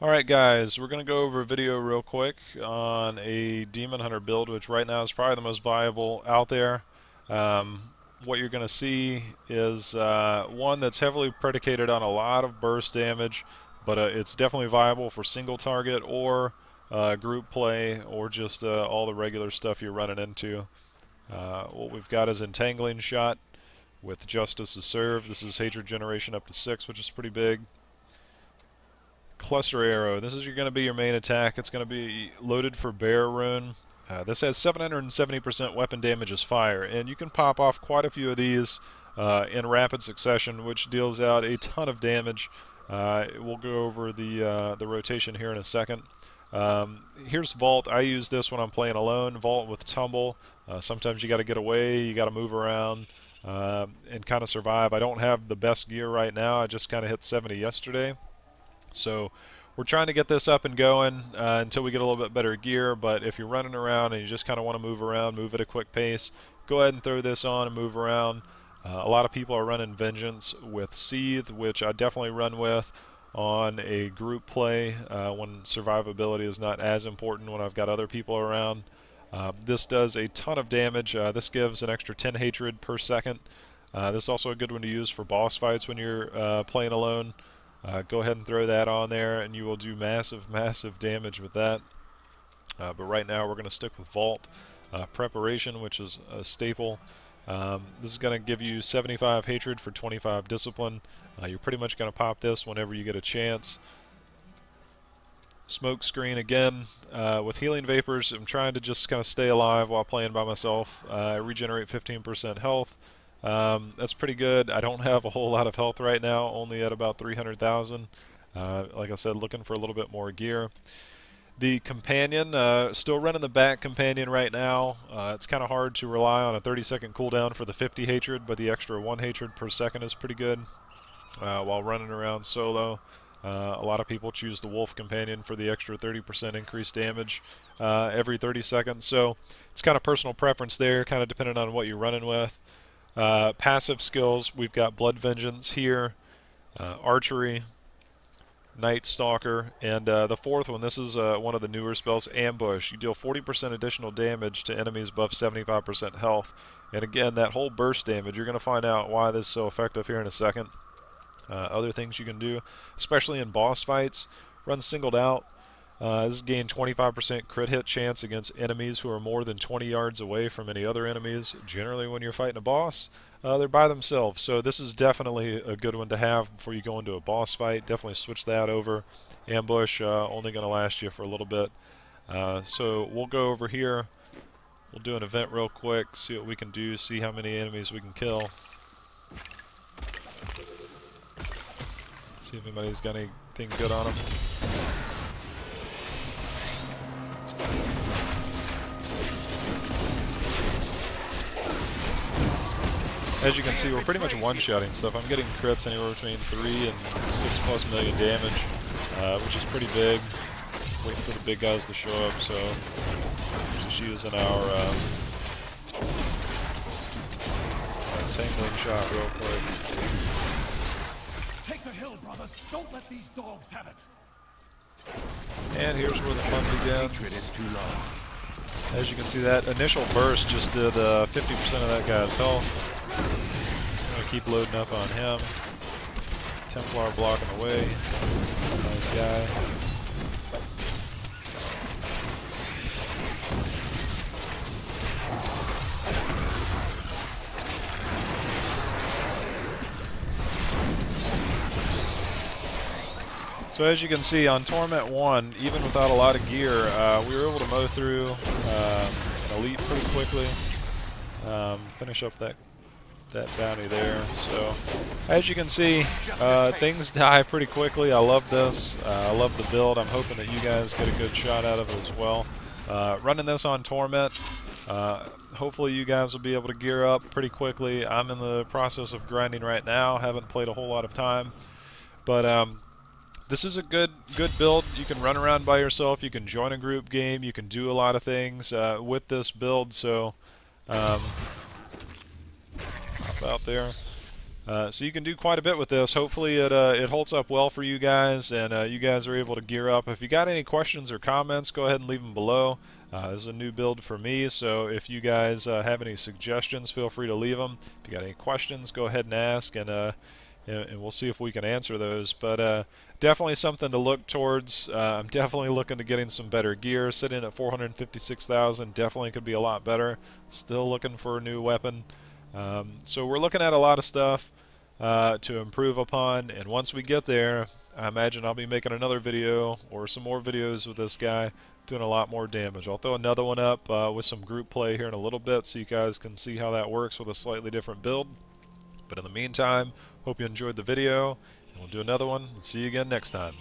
Alright guys, we're going to go over a video real quick on a Demon Hunter build, which right now is probably the most viable out there. What you're going to see is one that's heavily predicated on a lot of burst damage, but it's definitely viable for single target or group play or just all the regular stuff you're running into. What we've got is Entangling Shot with Justice as Serve. This is Hatred Generation up to 6, which is pretty big. Cluster Arrow. This is going to be your main attack. It's going to be loaded for Bear Rune. This has 770% weapon damage as fire, and you can pop off quite a few of these in rapid succession, which deals out a ton of damage. We'll go over the rotation here in a second. Here's Vault. I use this when I'm playing alone. Vault with Tumble. Sometimes you got to get away, you got to move around and kind of survive. I don't have the best gear right now. I just kind of hit 70 yesterday. So we're trying to get this up and going until we get a little bit better gear, but if you're running around and you just kind of want to move around, move at a quick pace, go ahead and throw this on and move around. A lot of people are running Vengeance with Seethe, which I definitely run with on a group play when survivability is not as important when I've got other people around. This does a ton of damage. This gives an extra 10 hatred per second. This is also a good one to use for boss fights when you're playing alone. Go ahead and throw that on there and you will do massive damage with that. But right now we're going to stick with Vault. Preparation, which is a staple. This is going to give you 75 hatred for 25 discipline. You're pretty much going to pop this whenever you get a chance. Smoke Screen again. With Healing Vapors, I'm trying to just kind of stay alive while playing by myself. Regenerate 15% health. That's pretty good. I don't have a whole lot of health right now, only at about 300,000. Like I said, looking for a little bit more gear. The Companion, still running the back Companion right now. It's kind of hard to rely on a 30-second cooldown for the 50 hatred, but the extra 1 hatred per second is pretty good while running around solo. A lot of people choose the Wolf Companion for the extra 30% increased damage every 30 seconds. So it's kind of personal preference there, kind of depending on what you're running with. Passive skills, we've got Blood Vengeance here, Archery, Night Stalker, and the fourth one, this is one of the newer spells, Ambush. You deal 40% additional damage to enemies above 75% health. And again, that whole burst damage, you're going to find out why this is so effective here in a second. Other things you can do, especially in boss fights, run Singled Out. This is gain 25% crit hit chance against enemies who are more than 20 yards away from any other enemies. Generally, when you're fighting a boss, they're by themselves. So this is definitely a good one to have before you go into a boss fight. Definitely switch that over. Ambush, only going to last you for a little bit. So we'll go over here. We'll do an event real quick, see what we can do, see how many enemies we can kill. See if anybody's got anything good on them. As you can see, we're pretty much one-shotting stuff. I'm getting crits anywhere between 3 and 6+ million damage, which is pretty big. Waiting for the big guys to show up, so just using our Entangling Shot real quick. Take the hill, brothers. Don't let these dogs have it. And here's where the fun begins. As you can see, that initial burst just did 50% of that guy's health. I'm going to keep loading up on him. Templar blocking away. Nice guy. So as you can see, on Torment 1, even without a lot of gear, we were able to mow through Elite pretty quickly. Finish up that bounty there. So as you can see, things die pretty quickly. I love this. I love the build. I'm hoping that you guys get a good shot out of it as well. Running this on Torment, hopefully you guys will be able to gear up pretty quickly. I'm in the process of grinding right now. Haven't played a whole lot of time, but this is a good build. You can run around by yourself. You can join a group game. You can do a lot of things with this build. So hop out there. So you can do quite a bit with this. Hopefully it holds up well for you guys, and you guys are able to gear up. If you got any questions or comments, go ahead and leave them below. This is a new build for me, so if you guys have any suggestions, feel free to leave them. If you got any questions, go ahead and ask, and we'll see if we can answer those. But definitely something to look towards. I'm definitely looking to getting some better gear. Sitting at 456,000 definitely could be a lot better. Still looking for a new weapon. So we're looking at a lot of stuff to improve upon, and once we get there, I imagine I'll be making another video or some more videos with this guy doing a lot more damage. I'll throw another one up with some group play here in a little bit so you guys can see how that works with a slightly different build. But in the meantime, hope you enjoyed the video, and we'll do another one. See you again next time.